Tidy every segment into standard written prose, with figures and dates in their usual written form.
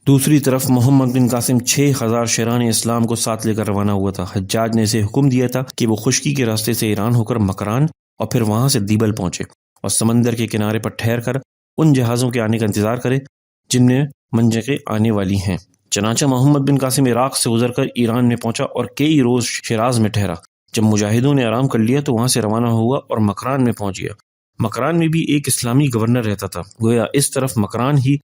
دوسری طرف محمد بن قاسم 6,000 شیران اسلام کو ساتھ لے کر روانہ ہوا تھا۔ حجاج نے اسے حکم دیا تھا کہ وہ خشکی کے راستے سے ایران ہو کر مکران اور پھر وہاں سے دیبل پہنچے اور سمندر کے کنارے پر ٹھہر کر ان جہازوں کے آنے کا انتظار کرے جن میں منجنیقیں آنے والی ہیں۔ چنانچہ محمد بن قاسم عراق سے گزر کر ایران میں پہنچا اور کئی روز شیراز میں ٹھہرا۔ جب مجاہدوں نے آرام کر لیا تو وہاں سے روانہ ہوا اور مکران میں پہنچ گیا۔ مکران میں بھی ایک اسلامی گورنر رہتا تھا، گویا اس طرف مکران ہی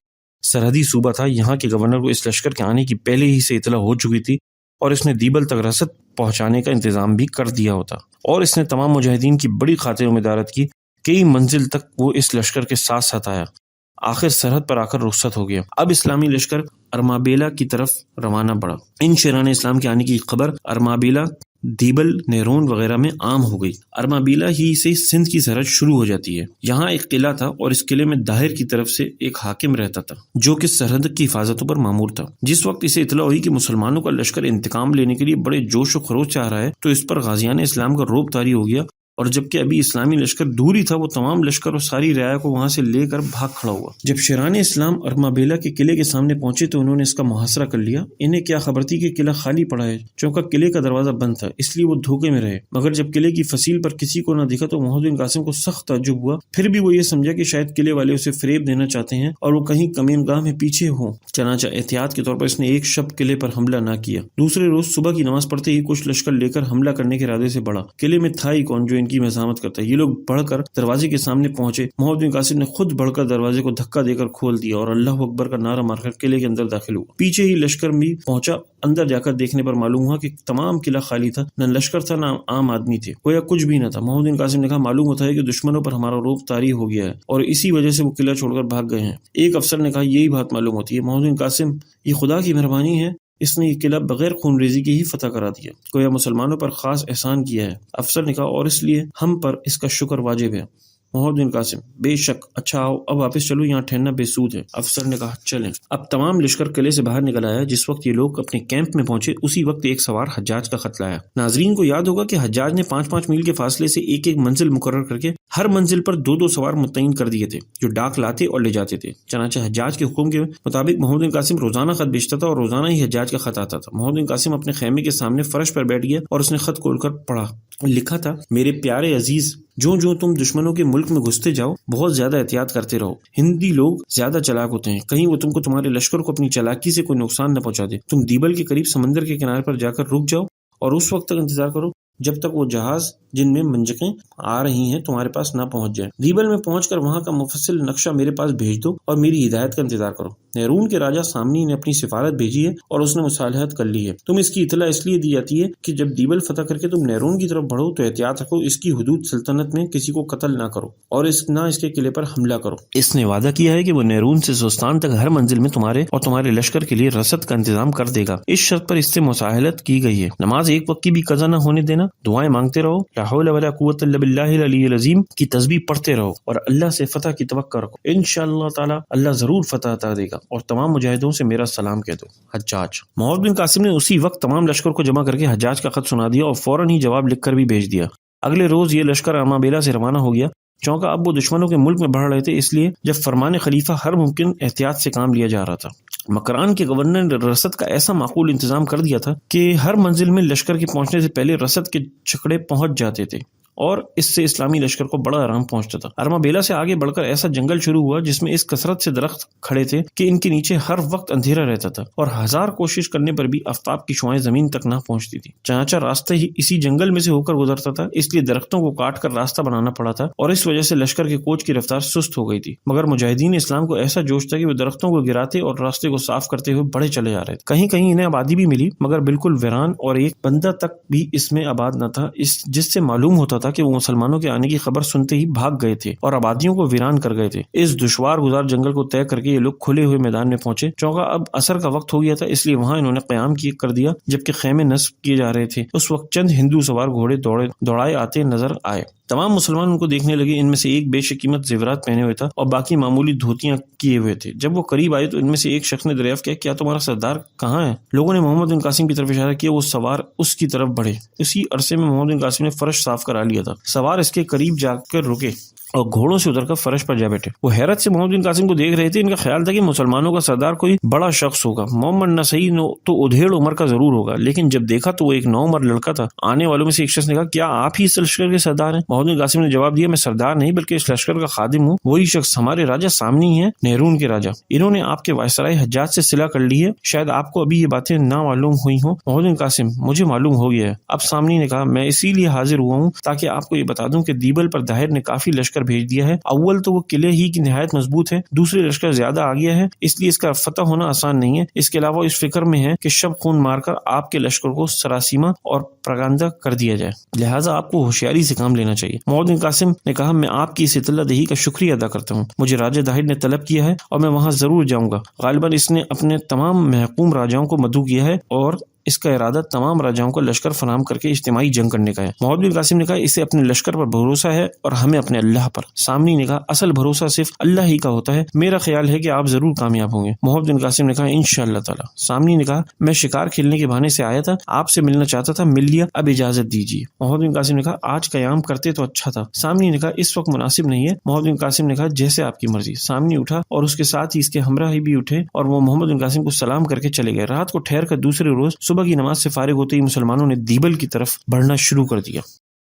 سرحدی صوبہ تھا۔ یہاں کے گورنر کو اس لشکر کے آنے کی پہلے ہی سے اطلاع ہو چکی تھی اور اس نے دیبل تک رسد پہنچانے کا انتظام بھی کر دیا ہوتا، اور اس نے تمام مجاہدین کی بڑی خاطر مدارت کی۔ کئی منزل تک وہ اس لشکر کے ساتھ ساتھ آیا، آخر سرحد پر آ کر رخصت ہو گیا۔ اب اسلامی لشکر ارمابیلا کی طرف روانہ پڑا۔ ان شیران اسلام کے آنے کی خبر ارمابیلا، دیبل، نیرون وغیرہ میں عام ہو گئی۔ ارمابیلا ہی سے سندھ کی سرحد شروع ہو جاتی ہے۔ یہاں ایک قلعہ تھا اور اس قلعے میں داہر کی طرف سے ایک حاکم رہتا تھا جو کہ سرحد کی حفاظتوں پر مامور تھا۔ جس وقت اسے اطلاع ہوئی کہ مسلمانوں کا لشکر انتقام لینے کے لیے بڑے جوش و خروش سے آ رہا ہے تو اس پر غازیان اسلام کا رعب طاری ہو گیا، اور جبکہ ابھی اسلامی لشکر دور ہی تھا وہ تمام لشکر اور ساری رعایا کو وہاں سے لے کر بھاگ کھڑا ہوا۔ جب شیران اسلام ارمابیلا کے قلعے کے سامنے پہنچے تو انہوں نے اس کا محاصرہ کر لیا۔ انہیں کیا خبر تھی کہ قلعہ خالی پڑا ہے، چونکہ قلعے کا دروازہ بند تھا، اس لیے وہ دھوکے میں رہے۔ مگر جب قلعے کی فصیل پر کسی کو نہ دکھا تو محمد بن قاسم کو سخت تعجب ہوا۔ پھر بھی وہ یہ سمجھا کہ شاید قلعے والے اسے فریب دینا چاہتے ہیں اور وہ کہیں کمین گاہ میں پیچھے ہوں، چنانچہ احتیاط کے طور پر اس نے ایک شب قلعے پر حملہ نہ کیا۔ دوسرے روز صبح کی نماز پڑھتے ہی کچھ لشکر لے کر حملہ کرنے کے ارادے سے بڑھا۔ قلعے میں تھا ہی کون جو ان کی مزاحمت کرتا؟ یہ لوگ بڑھ کر دروازے کے سامنے پہنچے۔ محمد بن قاسم نے خود بڑھ کر دروازے کو دھکا دے کر کھول دیا اور اللہ اکبر کا نعرہ مار کر قلعے کے اندر داخل ہوا۔ پیچھے ہی لشکر بھی پہنچا۔ اندر جا کر دیکھنے پر معلوم ہوا کہ تمام قلعہ خالی تھا، نہ لشکر تھا نہ عام آدمی تھے، گویا کچھ بھی نہ تھا۔ محمد بن قاسم نے کہا معلوم ہوتا ہے کہ دشمنوں پر ہمارا رعب طاری ہو گیا ہے اور اسی وجہ سے وہ قلعہ چھوڑ کر بھاگ گئے ہیں۔ ایک افسر نے کہا یہی بات معلوم ہوتی ہے محمد بن قاسم، یہ خدا کی مہربانی ہے، اس نے یہ قلعہ بغیر خون ریزی کے ہی فتح کرا دیا، گویا مسلمانوں پر خاص احسان کیا ہے۔ افسر نے کہا اور اس لیے ہم پر اس کا شکر واجب ہے۔ محمد بن قاسم بے شک، اچھا آؤ اب واپس چلو، یہاں ٹھہرنا بے سود ہے۔ افسر نے کہا چلیں۔ اب تمام لشکر قلعے سے باہر نکل آیا۔ جس وقت یہ لوگ اپنے کیمپ میں پہنچے اسی وقت ایک سوار حجاج کا خط لایا۔ ناظرین کو یاد ہوگا کہ حجاج نے 5-5 میل کے فاصلے سے ایک ایک منزل مقرر کر کے ہر منزل پر 2-2 سوار متعین کر دیے تھے جو ڈاک لاتے اور لے جاتے تھے۔ چنانچہ حجاج کے حکم کے مطابق محمد بن قاسم روزانہ خط بھیجتا تھا اور روزانہ ہی حجاج کا خط آتا تھا۔ محمد بن قاسم اپنے خیمے کے سامنے فرش پر بیٹھ گیا اور اس نے خط کھول کر پڑھا۔ لکھا تھا میرے پیارے عزیز، جو تم دشمنوں کے ملک میں گھستے جاؤ بہت زیادہ احتیاط کرتے رہو۔ ہندی لوگ زیادہ چلاک ہوتے ہیں، کہیں وہ تمہارے لشکر کو اپنی چالاکی سے کوئی نقصان نہ پہنچا دے۔ تم دیبل کے قریب سمندر کے کنارے پر جا کر رک جاؤ اور اس وقت تک انتظار کرو جب تک وہ جہاز جن میں منجنیقیں آ رہی ہیں تمہارے پاس نہ پہنچ جائے۔ دیبل میں پہنچ کر وہاں کا مفصل نقشہ میرے پاس بھیج دو اور میری ہدایت کا انتظار کرو۔ نیرون کے راجہ سامنی نے اپنی سفارت بھیجی ہے اور اس نے مصالحت کر لی ہے۔ تم اس کی اطلاع اس لیے دی جاتی ہے کہ جب دیبل فتح کر کے تم نیرون کی طرف بڑھو تو احتیاط رکھو، اس کی حدود سلطنت میں کسی کو قتل نہ کرو اور اس کے قلعے پر حملہ کرو۔ اس نے وعدہ کیا ہے کہ وہ نیرون سے سوستان تک ہر منزل میں تمہارے اور تمہارے لشکر کے لیے رسد کا انتظام کر دے گا۔ اس شرط پر اس سے مصالحت کی گئی ہے۔ نماز ایک وقت کی بھی قضا نہ ہونے دینا، دعائیں مانگتے رہو، لا حول ولا قوت الا باللہ العلی العظیم کی تسبیح پڑھتے رہو اور اللہ سے فتح کی توقع رکھو۔ انشاءاللہ تعالی اللہ ضرور فتح عطا دے گا، اور تمام مجاہدوں سے میرا سلام کہہ دو۔ حجاج۔ محمد بن قاسم نے اسی وقت تمام لشکر کو جمع کر کے حجاج کا خط سنا دیا اور فوراً ہی جواب لکھ کر بھی بھیج دیا۔ اگلے روز یہ لشکر ارمابیلا سے روانہ ہو گیا۔ چونکہ اب وہ دشمنوں کے ملک میں بڑھ رہے تھے، اس لیے جب فرمان خلیفہ ہر ممکن احتیاط سے کام لیا جا رہا تھا۔ مکران کے گورنر نے رسد کا ایسا معقول انتظام کر دیا تھا کہ ہر منزل میں لشکر کے پہنچنے سے پہلے رسد کے چھکڑے پہنچ جاتے تھے اور اس سے اسلامی لشکر کو بڑا آرام پہنچتا تھا۔ ارمابیلا سے آگے بڑھ کر ایسا جنگل شروع ہوا جس میں اس کثرت سے درخت کھڑے تھے کہ ان کے نیچے ہر وقت اندھیرا رہتا تھا اور ہزار کوشش کرنے پر بھی آفتاب کی شعاعیں زمین تک نہ پہنچتی تھی۔ چنانچہ راستہ ہی اسی جنگل میں سے ہو کر گزرتا تھا، اس لیے درختوں کو کاٹ کر راستہ بنانا پڑا تھا اور اس وجہ سے لشکر کے کوچ کی رفتار سست ہو گئی تھی۔ مگر مجاہدین اسلام کو ایسا جوش تھا کہ وہ درختوں کو گراتے اور راستے کو صاف کرتے ہوئے بڑھے چلے جا رہے تھے۔ کہیں کہیں انہیں آبادی بھی ملی مگر بالکل ویران، اور ایک بندہ تک بھی اس میں آباد نہ تھا، جس سے معلوم ہوتا تھا کہ وہ مسلمانوں کے آنے کی خبر سنتے ہی بھاگ گئے تھے اور آبادیوں کو ویران کر گئے تھے۔ اس دشوار گزار جنگل کو طے کر کے یہ لوگ کھلے ہوئے میدان میں پہنچے۔ چونکہ اب عصر کا وقت ہو گیا تھا، اس لیے وہاں انہوں نے قیام کر دیا جبکہ خیمے نصب کیے جا رہے تھے۔ اس وقت چند ہندو سوار گھوڑے دوڑائے آتے نظر آئے۔ تمام مسلمان ان کو دیکھنے لگے۔ ان میں سے ایک بے شک قیمت زیورات پہنے ہوئے تھا اور باقی معمولی دھوتیاں کیے ہوئے تھے۔ جب وہ قریب آئے تو ان میں سے ایک شخص نے دریافت کیا، کیا تمہارا سردار کہاں ہے؟ لوگوں نے محمد بن قاسم کی طرف اشارہ کیا، وہ سوار اس کی طرف بڑھے۔ اسی عرصے میں محمد بن قاسم نے فرش صاف کرا لیا تھا۔ سوار اس کے قریب جا کر رکے اور گھوڑوں سے اتر کر فرش پر جا بیٹھے۔ وہ حیرت سے محمد بن قاسم کو دیکھ رہے تھے۔ ان کا خیال تھا کہ مسلمانوں کا سردار کوئی بڑا شخص ہوگا، محمد نہ صحیح تو ادھیڑ عمر کا ضرور ہوگا، لیکن جب دیکھا تو وہ ایک نوعمر لڑکا تھا۔ آنے والوں میں سے ایک شخص نے کہا، کیا آپ ہی اس لشکر کے سردار ہیں؟ محمد بن قاسم نے جواب دیا، میں سردار نہیں بلکہ اس لشکر کا خادم ہوں۔ وہی شخص ہمارے راجا سامنی ہیں، نہرون کے راجا، انہوں نے آپ کے وائسرائے حجاج سے صلح کر لی ہے، شاید آپ کو ابھی یہ باتیں نہ معلوم ہوئی ہوں۔ محمد بن قاسم، مجھے معلوم ہو گیا ہے۔ اب سامنی نے کہا، میں اسی لیے حاضر ہوا ہوں تاکہ آپ کو یہ بتا دوں کہ دیبل پر داہر نے کافی لشکر بھیج دیا ہے۔ اول تو وہ قلعے ہی کی نہایت مضبوط ہے، دوسرے لشکر زیادہ آ گیا ہے، اس لیے اس کا فتح ہونا آسان نہیں ہے۔ اس کے علاوہ اس فکر میں ہے کہ شب خون مار کر آپ کے لشکر کو سراسیمہ اور پراگندہ کر دیا جائے، لہٰذا آپ کو ہوشیاری سے کام لینا چاہیے۔ محمد بن قاسم نے کہا، میں آپ کی اس اطلاع دہی کا شکریہ ادا کرتا ہوں، مجھے راجہ داہر نے طلب کیا ہے اور میں وہاں ضرور جاؤں گا۔ غالباً اس نے اپنے تمام محکوم راجاؤں کو مدعو کیا ہے اور اس کا ارادہ تمام راجاؤں کو لشکر فراہم کر کے اجتماعی جنگ کرنے کا ہے۔ محمد بن قاسم نے کہا، اسے اپنے لشکر پر بھروسہ ہے اور ہمیں اپنے اللہ پر۔ سامنی نے کہا، اصل بھروسہ صرف اللہ ہی کا ہوتا ہے، میرا خیال ہے کہ آپ ضرور کامیاب ہوں گے۔ محمد بن قاسم نے کہا، انشاءاللہ تعالی۔ سامنی نے کہا، میں شکار کھیلنے کے بہانے سے آیا تھا، آپ سے ملنا چاہتا تھا، مل لیا، اب اجازت دیجیے۔ محمد بن قاسم نے کہا، آج قیام کرتے تو اچھا تھا۔ سامنی نے کہا، اس وقت مناسب نہیں ہے۔ محمد بن قاسم نے کہا، جیسے آپ کی مرضی۔ سامنی اٹھا اور اس کے ساتھ ہی اس کے ہمراہ بھی اٹھے اور وہ محمد بن قاسم کو سلام کر کے چلے گئے۔ رات کو ٹھہر کر دوسرے روز صبح کی نماز سے فارغ ہوتے ہی مسلمانوں نے دیبل کی طرف بڑھنا شروع کر دیا۔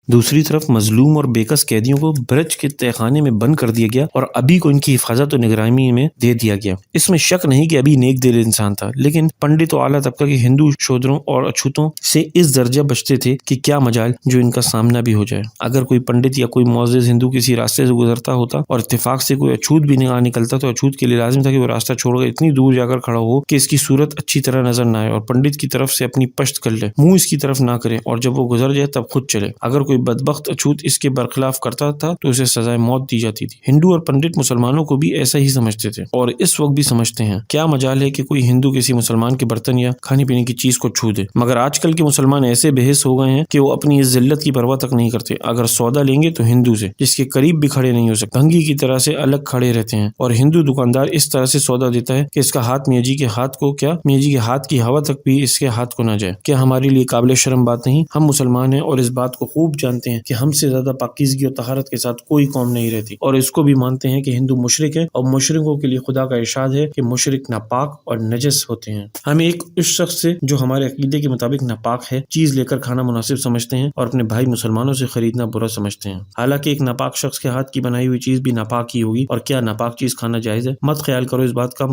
دوسری طرف مظلوم اور بےکس قیدیوں کو برج کے تہہ خانے میں بند کر دیا گیا اور ابھی کو ان کی حفاظت و نگرانی میں دے دیا گیا۔ اس میں شک نہیں کہ ابھی نیک دل انسان تھا، لیکن پنڈت و اعلیٰ طبقہ کے ہندو شودروں اور اچھوتوں سے اس درجہ بچتے تھے کہ کیا مجال جو ان کا سامنا بھی ہو جائے۔ اگر کوئی پنڈت یا کوئی معزز ہندو کسی راستے سے گزرتا ہوتا اور اتفاق سے کوئی اچھوت بھی نگاہ نکلتا تو اچھوت کے لیے لازم تھا کہ وہ راستہ چھوڑ کر اتنی دور جا کر کھڑا ہو کہ اس کی صورت اچھی طرح نظر نہ آئے اور پنڈت کی طرف سے اپنی پشت کر لے، منہ اس کی طرف نہ کرے اور جب وہ گزر جائے تب خود چلے۔ اگر کوئی بدبخت اچھوت اس کے برخلاف کرتا تھا تو اسے سزائے موت دی جاتی تھی۔ ہندو اور پنڈت مسلمانوں کو بھی ایسا ہی سمجھتے تھے اور اس وقت بھی سمجھتے ہیں۔ کیا مجال ہے کہ کوئی ہندو کسی مسلمان کے برتن یا کھانے پینے کی چیز کو چھو دے، مگر آج کل کے مسلمان ایسے بحث ہو گئے ہیں کہ وہ اپنی اس ذلت کی پرواہ تک نہیں کرتے۔ اگر سودا لیں گے تو ہندو سے جس کے قریب بھی کھڑے نہیں ہو سکتے، بھنگی کی طرح سے الگ کھڑے رہتے ہیں، اور ہندو دکاندار اس طرح سے سودا دیتا ہے کہ اس کا ہاتھ میاں جی کے ہاتھ کو کیا میاں جی کے ہاتھ کی ہوا تک بھی اس کے ہاتھ کو نہ جائے۔ کیا ہمارے لیے قابل شرم بات نہیں؟ ہم مسلمان ہیں اور اس بات کو خوب جانتے ہیں کہ ہم سے زیادہ پاکیزگی اور طہارت کے ساتھ کوئی قوم نہیں رہتی، اور اس کو بھی مانتے ہیں کہ ہندو مشرک ہے اور مشرکوں کے لیے خدا کا ارشاد ہے کہ مشرک ناپاک اور نجس ہوتے ہیں۔ ہم ایک اس شخص سے جو ہمارے عقیدے کے مطابق ناپاک ہے چیز لے کر کھانا مناسب سمجھتے ہیں اور اپنے بھائی مسلمانوں سے خریدنا برا سمجھتے ہیں، حالانکہ ایک ناپاک شخص کے ہاتھ کی بنائی ہوئی چیز بھی ناپاک ہی ہوگی۔ اور کیا ناپاک چیز کھانا جائز ہے؟ مت خیال کرو اس بات کا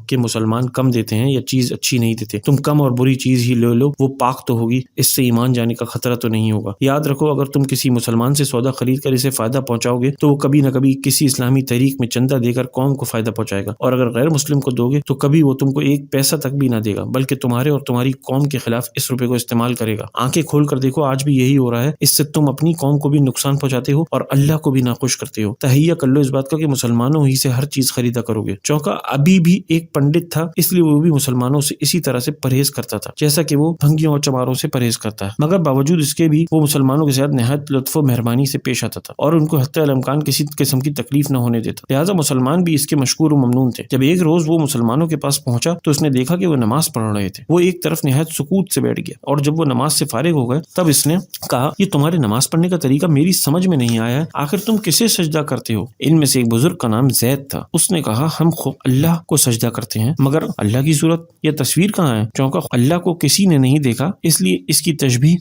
کہ مسلمان کم دیتے ہیں یا چیز اچھی نہیں دیتے، تم کم اور بری چیز ہی لے لو، وہ پاک تو ہوگی، اس سے ایمان جانے کا خطرہ تو نہیں ہوگا۔ یاد رکھو، اگر تم کسی مسلمان سے سودا خرید کر اسے فائدہ پہنچاؤ گے تو وہ کبھی نہ کبھی کسی اسلامی تحریک میں چندہ دے کر قوم کو فائدہ پہنچائے گا، اور اگر غیر مسلم کو دو گے تو کبھی وہ تم کو ایک پیسہ تک بھی نہ دے گا، بلکہ تمہارے اور تمہاری قوم کے خلاف اس روپے کو استعمال کرے گا۔ آنکھیں کھول کر دیکھو، آج بھی یہی ہو رہا ہے، اس سے تم اپنی قوم کو بھی نقصان پہنچاتے ہو اور اللہ کو بھی ناخوش کرتے ہو۔ تہیہ کر لو اس بات کا کہ مسلمانوں ہی سے ہر چیز خریدا کرو گے۔ چونکہ ابھی بھی ایک پنڈت تھا، اس لیے وہ بھی مسلمانوں سے اسی طرح سے پرہیز کرتا تھا جیسا کہ وہ بھنگیوں اور چماروں سے پرہیز کرتا ہے، مگر باوجود اس کے بھی وہ مسلمانوں کے ساتھ نہایت لطف و مہربانی سے پیش آتا تھا اور ان کو حتی الامکان کسی قسم کی تکلیف نہ ہونے دیتا، لہٰذا مسلمان بھی اس کے مشکور و ممنون تھے۔ جب ایک روز وہ مسلمانوں کے پاس پہنچا تو اس نے دیکھا کہ وہ نماز پڑھ رہے تھے۔ وہ ایک طرف نہایت سکوت سے بیٹھ گیا اور جب وہ نماز سے فارغ ہو گئے تب اس نے کہا، یہ تمہارے نماز پڑھنے کا طریقہ میری سمجھ میں نہیں آیا ہے، آخر تم کسے سجدہ کرتے ہو؟ ان میں سے ایک بزرگ کا نام زید تھا، اس نے کہا، ہم اللہ کو سجدہ کرتے ہیں، مگر اللہ کی صورت یا تصویر کہاں ہے؟ چونکہ اللہ کو کسی نے نہیں دیکھا، اس لیے اس کی تشبیہ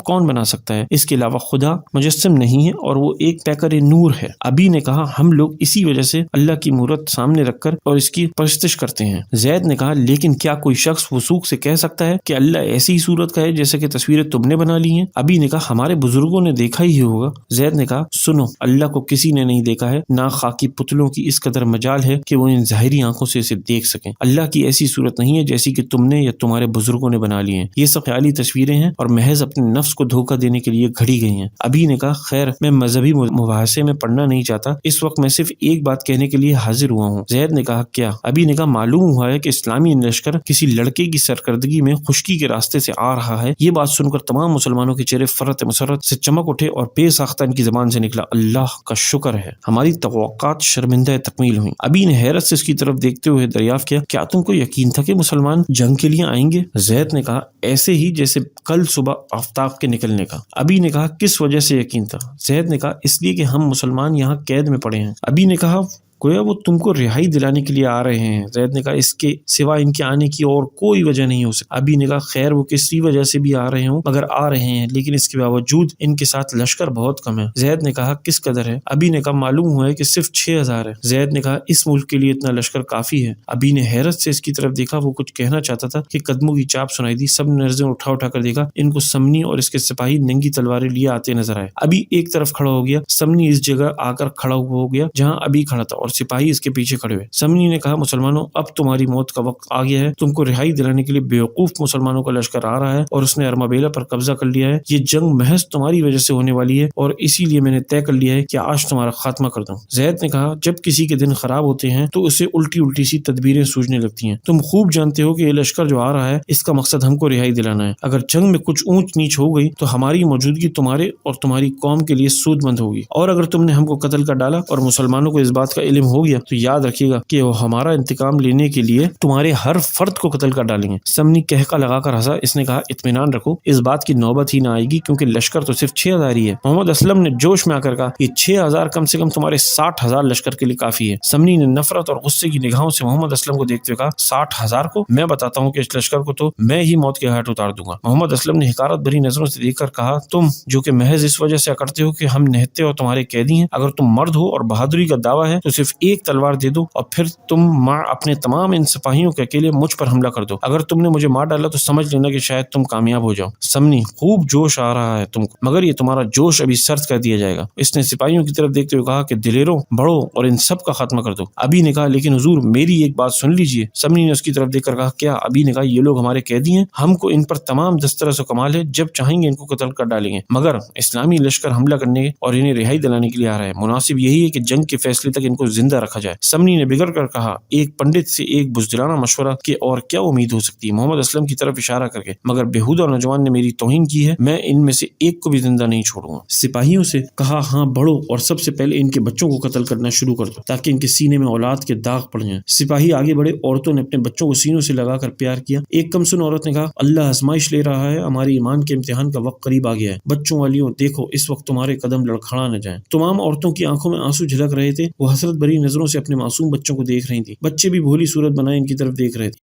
کون بنا سکتا ہے؟ اس کے علاوہ خدا مجسم نہیں ہے اور وہ ایک پیکر نور ہے۔ ابھی نے کہا، ہم لوگ اسی وجہ سے اللہ کی مورت سامنے رکھ کر اور اس کی پرستش کرتے ہیں۔ زید نے کہا، لیکن کیا کوئی شخص وثوق سے کہہ سکتا ہے کہ اللہ ایسی ہی صورت کا ہے جیسے کہ تصویریں تم نے بنا لی ہیں؟ ابھی نے کہا، ہمارے بزرگوں نے دیکھا ہی ہوگا۔ زید نے کہا، سنو، اللہ کو کسی نے نہیں دیکھا ہے، نہ خاکی پتلوں کی اس قدر مجال ہے کہ وہ ان ظاہری آنکھوں سے اسے دیکھ سکیں۔ اللہ کی ایسی صورت نہیں ہے جیسی کہ تم نے یا تمہارے بزرگوں نے بنا لی ہیں، یہ سب خیالی تصویریں ہیں اور محض اپنے نفس کو دھوکہ دینے کے لیے گھڑی گئی ہیں۔ ابھی نے کہا، خیر، میں مذہبی مباحثے میں پڑھنا نہیں چاہتا، اس وقت میں صرف ایک بات کہنے کے لیے حاضر ہوا ہوں۔ زید نے کہا، کیا؟ ابھی نے کہا، معلوم ہوا ہے کہ اسلامی لشکر کسی لڑکے کی سرکردگی میں خشکی کے راستے سے آ رہا ہے۔ یہ بات سن کر تمام مسلمانوں کے چہرے فرت مسرت سے چمک اٹھے اور بے ساختہ ان کی زبان سے نکلا، اللہ کا شکر ہے، ہماری توقعات شرمندہ تکمیل ہوئیں۔ ابھی نے حیرت سے اس کی طرف دیکھتے ہوئے دریافت کیا، کیا تم کو یقین تھا کہ مسلمان جنگ کے لیے آئیں گے؟ زید نے کہا، ایسے ہی جیسے کل صبح آفتاب کے نکلنے کا۔ ابھی نے کہا، کس وجہ سے یقین تھا؟ زید نے کہا اس لیے کہ ہم مسلمان یہاں قید میں پڑے ہیں۔ ابی نے کہا گویا وہ تم کو رہائی دلانے کے لیے آ رہے ہیں۔ زید نے کہا اس کے سوا ان کے آنے کی اور کوئی وجہ نہیں ہو سکتی۔ ابی نے کہا خیر وہ کسی وجہ سے بھی آ رہے ہوں مگر آ رہے ہیں، لیکن اس کے باوجود ان کے ساتھ لشکر بہت کم ہے۔ زید نے کہا کس قدر ہے؟ ابی نے کہا معلوم ہوا ہے کہ صرف 6000 ہے۔ زید نے کہا اس ملک کے لیے اتنا لشکر کافی ہے۔ ابی نے حیرت سے اس کی طرف دیکھا، وہ کچھ کہنا چاہتا تھا کہ قدموں کی چاپ سنائی دی۔ سب نے نظریں اٹھا اٹھا کر دیکھا، ان کو سمنی اور اس کے سپاہی ننگی تلواریں لیے آتے نظر آئے۔ ابی ایک طرف کھڑا ہو گیا، سمنی اس جگہ آ کر کھڑا ہو گیا جہاں ابی کھڑا تھا اور سپاہی اس کے پیچھے کھڑے ہوئے۔ سمنی نے کہا مسلمانوں اب تمہاری موت کا وقت آ گیا ہے، تم کو رہائی دلانے کے لیے بیوقوف مسلمانوں کا لشکر آ رہا ہے اور اس نے ارمبیلا پر قبضہ کر لیا ہے۔ یہ جنگ محض تمہاری وجہ سے ہونے والی ہے اور اسی لیے میں نے طے کر لیا ہے کہ آج تمہارا خاتمہ کر دوں۔ زید نے کہا جب کسی کے دن خراب ہوتے ہیں تو اسے الٹی الٹی سی تدبیریں سوچنے لگتی ہیں۔ تم خوب جانتے ہو کہ یہ لشکر جو آ رہا ہے اس کا مقصد ہم کو رہائی دلانا ہے۔ اگر جنگ میں کچھ اونچ نیچ ہو گئی تو ہماری موجودگی تمہارے اور تمہاری قوم کے لیے سود مند ہوگی، اور اگر تم نے ہم کو قتل کر ڈالا اور مسلمانوں کو اس بات کا علم ہو گیا تو یاد رکھیے گا کہ وہ ہمارا انتقام لینے کے لیے تمہارے ہر فرد کو قتل کر ڈالیں گے۔ سمنی کہکا لگا کر ہنسا، اس نے کہا اطمینان رکھو، اس بات کی نوبت ہی نہ آئے گی کیونکہ لشکر تو صرف 6000 ہی ہے۔ محمد اسلم نے جوش میں آ کر کہا یہ 6000 کم سے کم تمہارے 60000 لشکر کے لیے کافی ہے۔ سمنی نے نفرت اور غصے کی نگاہوں سے محمد اسلم کو دیکھتے ہوئے کہا 60000 کو؟ میں بتاتا ہوں کہ اس لشکر کو تو میں ہی موت کے گھاٹ اتار دوں گا۔ محمد اسلم نے حقارت بھری نظروں سے دیکھ کر کہا تم جو کہ محض اس وجہ سے اکڑتے ہو کہ ہم نہتے اور تمہارے قیدی ہیں، اگر تم مرد ہو اور بہادری کا دعویٰ ہے تو صرف ایک تلوار دے دو اور پھر تم اپنے تمام ان سپاہیوں کے اکیلے مجھ پر حملہ کر دو۔ اگر تم نے مجھے مار ڈالا تو سمجھ لینا کہ شاید تم کامیاب ہو جاؤ۔ سمنی خوب جوش آ رہا ہے تم کو، مگر یہ تمہارا جوش ابھی سرد کر دیا جائے گا۔ اس نے سپاہیوں کی طرف دیکھتے ہوئے کہا کہ دلیروں بڑھو اور ان سب کا خاتمہ کر دو۔ ابی نے کہا لیکن حضور میری ایک بات سن لیجئے۔ سمنی نے اس کی طرف دیکھ کر کہا کیا؟ ابی نے کہا یہ لوگ ہمارے قیدی ہیں، ہم کو ان پر تمام دسترس و کمال ہے، جب چاہیں گے ان کو قتل کر ڈالیں گے، مگر اسلامی لشکر حملہ کرنے اور انہیں رہائی دلانے کے لیے آ رہا ہے، مناسب یہی ہے کہ جنگ کے فیصلے تک ان کو زندہ رکھا جائے۔ سمنی نے بگڑ کر کہا ایک پنڈت سے ایک بزدلانہ مشورہ کہ اور کیا امید ہو سکتی ہے؟ محمد اسلم کی طرف اشارہ کر کے مگر بےہودہ نوجوان نے میری توہین کی ہے، میں ان میں سے ایک کو بھی زندہ نہیں چھوڑوں گا۔ سپاہیوں سے کہا ہاں بڑھو اور سب سے پہلے ان کے بچوں کو قتل کرنا شروع کر دو تاکہ ان کے سینے میں اولاد کے داغ پڑ جائیں۔ سپاہی آگے بڑھے، عورتوں نے اپنے بچوں کو سینوں سے لگا کر پیار کیا۔ ایک کمسن عورت نے کہا اللہ آزمائش لے رہا ہے، ہماری ایمان کے امتحان کا وقت قریب آ گیا ہے، بچوں والیوں دیکھو اس وقت تمہارے قدم لڑکھڑا نہ جائیں۔ تمام عورتوں کی آنکھوں میں آنسو جھلک رہے تھے، وہ حسرت بھری نظروں سے اپنے معصوم بچوں کو دیکھ رہی تھی۔ بچے بھی بھولی صورت بنائے ان کی طرف دیکھ رہے تھے۔